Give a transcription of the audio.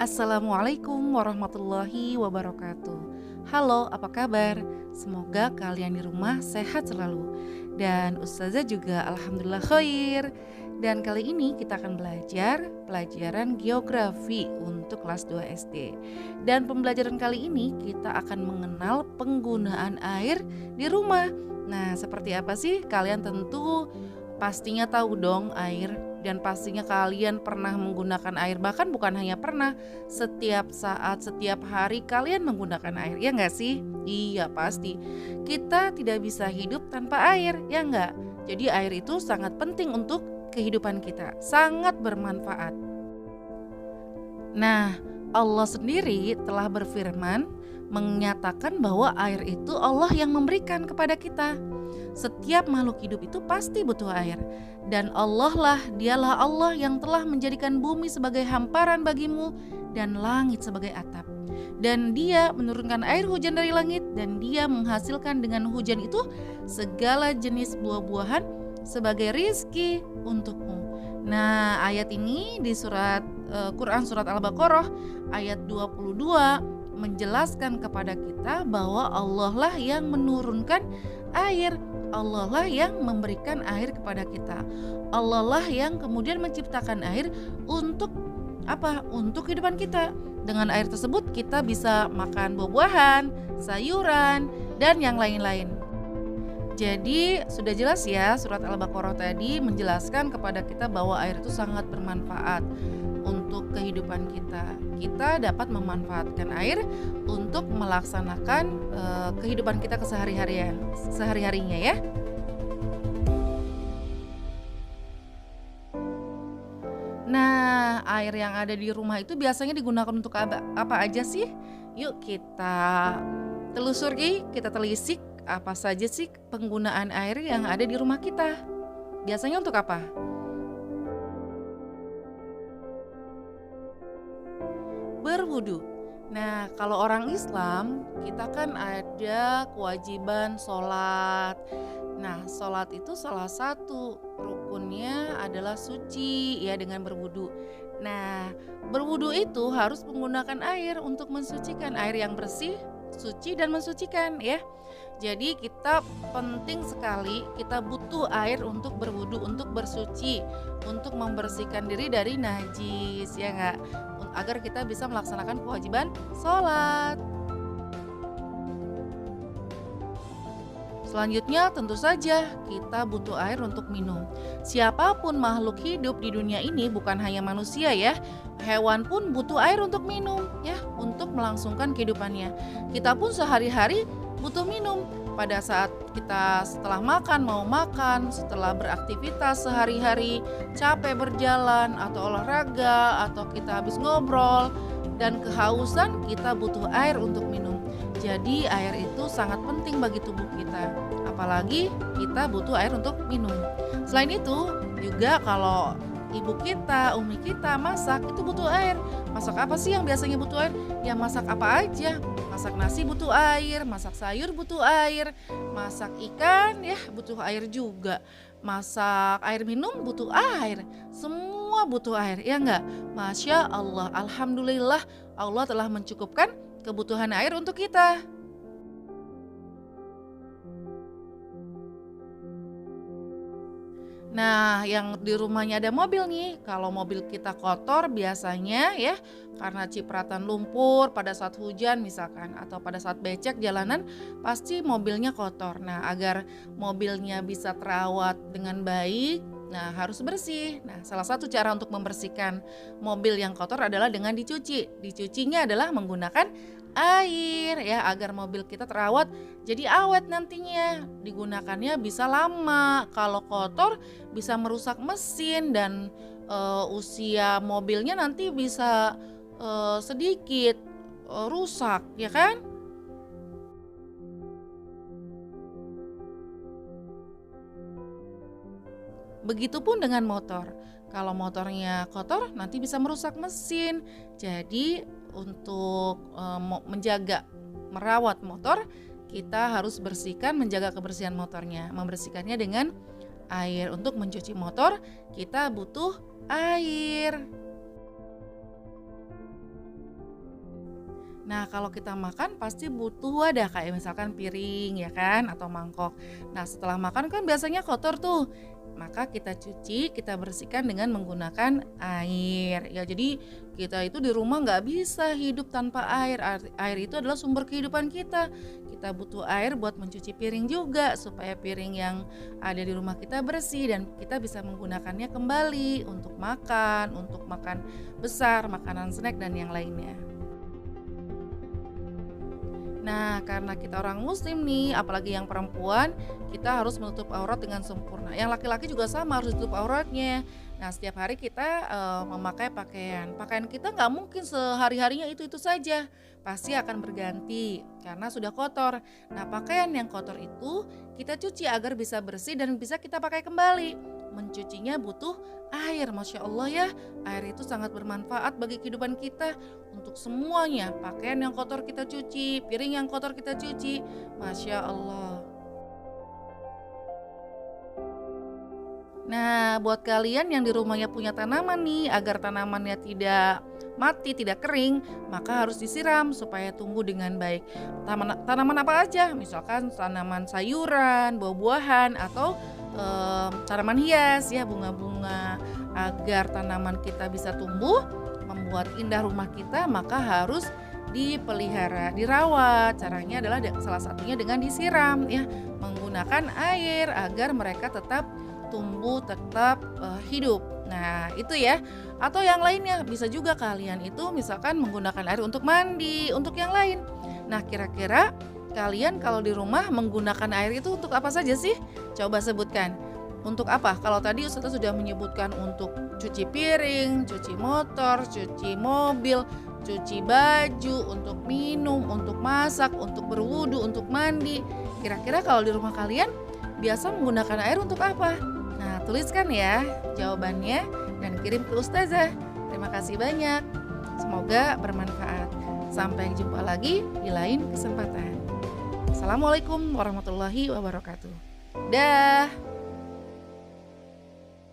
Assalamualaikum warahmatullahi wabarakatuh. Halo, apa kabar? Semoga kalian di rumah sehat selalu. Dan Ustazah juga alhamdulillah khair. Dan kali ini kita akan belajar pelajaran geografi untuk kelas 2 SD. Dan pembelajaran kali ini kita akan mengenal penggunaan air di rumah. Nah, seperti apa sih? Kalian tentu pastinya tahu dong air, dan pastinya kalian pernah menggunakan air, bahkan bukan hanya pernah, setiap saat, setiap hari kalian menggunakan air, ya nggak sih? Iya pasti, kita tidak bisa hidup tanpa air, ya nggak? Jadi air itu sangat penting untuk kehidupan kita, sangat bermanfaat. Nah, Allah sendiri telah berfirman menyatakan bahwa air itu Allah yang memberikan kepada kita. Setiap makhluk hidup itu pasti butuh air. Dan dialah Allah yang telah menjadikan bumi sebagai hamparan bagimu dan langit sebagai atap. Dan dia menurunkan air hujan dari langit, dan dia menghasilkan dengan hujan itu segala jenis buah-buahan sebagai rizki untukmu. Nah, ayat ini di Quran surat Al-Baqarah ayat 22 menjelaskan kepada kita bahwa Allah lah yang menurunkan air, Allah lah yang memberikan air kepada kita, Allah lah yang kemudian menciptakan air untuk apa? Untuk kehidupan kita. Dengan air tersebut kita bisa makan buah-buahan, sayuran, dan yang lain-lain. Jadi sudah jelas ya, surat Al-Baqarah tadi menjelaskan kepada kita bahwa air itu sangat bermanfaat untuk kehidupan kita. Kita dapat memanfaatkan air untuk melaksanakan kehidupan kita sehari-harinya ya. Nah, air yang ada di rumah itu biasanya digunakan untuk apa aja sih? Yuk kita telusuri, kita telisik apa saja sih penggunaan air yang ada di rumah kita. Biasanya untuk apa? Berwudu. Nah, kalau orang Islam, kita kan ada kewajiban sholat. Nah, sholat itu salah satu rukunnya adalah suci ya dengan berwudu. Nah, berwudu itu harus menggunakan air untuk mensucikan, air yang bersih, suci dan mensucikan ya. Jadi kita penting sekali, kita butuh air untuk berwudu, untuk bersuci, untuk membersihkan diri dari najis ya enggak, agar kita bisa melaksanakan kewajiban sholat. Selanjutnya tentu saja kita butuh air untuk minum. Siapapun makhluk hidup di dunia ini, bukan hanya manusia ya, hewan pun butuh air untuk minum ya, untuk melangsungkan kehidupannya. Kita pun sehari-hari butuh minum. Pada saat kita setelah mau makan, setelah beraktivitas sehari-hari, capek berjalan atau olahraga, atau kita habis ngobrol dan kehausan, kita butuh air untuk minum. Jadi air itu sangat penting bagi tubuh kita, apalagi kita butuh air untuk minum. Selain itu juga kalau ibu kita, umi kita masak itu butuh air. Masak apa sih yang biasanya butuh air? Ya masak apa aja. Masak nasi butuh air, masak sayur butuh air, masak ikan ya butuh air juga. Masak air minum butuh air. Semua butuh air, ya enggak? Masya Allah, alhamdulillah Allah telah mencukupkan kebutuhan air untuk kita. Nah, yang di rumahnya ada mobil nih, kalau mobil kita kotor biasanya ya karena cipratan lumpur pada saat hujan misalkan, atau pada saat becek jalanan, pasti mobilnya kotor. Nah, agar mobilnya bisa terawat dengan baik, nah harus bersih. Nah, salah satu cara untuk membersihkan mobil yang kotor adalah dengan dicuci. Dicucinya adalah menggunakan air ya, agar mobil kita terawat jadi awet nantinya. Digunakannya bisa lama. Kalau kotor bisa merusak mesin dan usia mobilnya nanti bisa sedikit rusak ya kan? Begitupun dengan motor. Kalau motornya kotor nanti bisa merusak mesin. Jadi untuk merawat motor, kita harus menjaga kebersihan motornya. Membersihkannya dengan air. Untuk mencuci motor kita butuh air. Nah, kalau kita makan pasti butuh wadah kayak misalkan piring ya kan atau mangkok. Nah, setelah makan kan biasanya kotor tuh. Maka kita cuci, kita bersihkan dengan menggunakan air. Ya, jadi kita itu di rumah nggak bisa hidup tanpa air. Air itu adalah sumber kehidupan kita. Kita butuh air buat mencuci piring juga supaya piring yang ada di rumah kita bersih dan kita bisa menggunakannya kembali untuk makan besar, makanan snack dan yang lainnya. Nah, karena kita orang muslim nih, apalagi yang perempuan, kita harus menutup aurat dengan sempurna. Yang laki-laki juga sama, harus tutup auratnya. Nah, setiap hari kita memakai pakaian. Pakaian kita nggak mungkin sehari-harinya itu-itu saja. Pasti akan berganti karena sudah kotor. Nah, pakaian yang kotor itu kita cuci agar bisa bersih dan bisa kita pakai kembali. Mencucinya butuh air, Masya Allah ya. Air itu sangat bermanfaat bagi kehidupan kita. Untuk semuanya, pakaian yang kotor kita cuci, piring yang kotor kita cuci, Masya Allah. Nah, buat kalian yang di rumahnya punya tanaman nih, agar tanamannya tidak mati, tidak kering, maka harus disiram supaya tumbuh dengan baik. Tanaman apa aja? Misalkan tanaman sayuran, buah-buahan, atau tanaman hias ya, bunga-bunga. Agar tanaman kita bisa tumbuh, membuat indah rumah kita, maka harus dipelihara, dirawat. Caranya adalah salah satunya dengan disiram ya, menggunakan air agar mereka tetap tumbuh, tetap hidup. Nah, itu ya. Atau yang lainnya, bisa juga kalian itu misalkan menggunakan air untuk mandi, untuk yang lain. Nah, kira-kira kalian kalau di rumah menggunakan air itu untuk apa saja sih? Coba sebutkan. Untuk apa? Kalau tadi Ustazah sudah menyebutkan untuk cuci piring, cuci motor, cuci mobil, cuci baju, untuk minum, untuk masak, untuk berwudu, untuk mandi. Kira-kira kalau di rumah kalian biasa menggunakan air untuk apa? Nah, tuliskan ya jawabannya dan kirim ke Ustazah. Terima kasih banyak. Semoga bermanfaat. Sampai jumpa lagi di lain kesempatan. Assalamualaikum warahmatullahi wabarakatuh. Dah.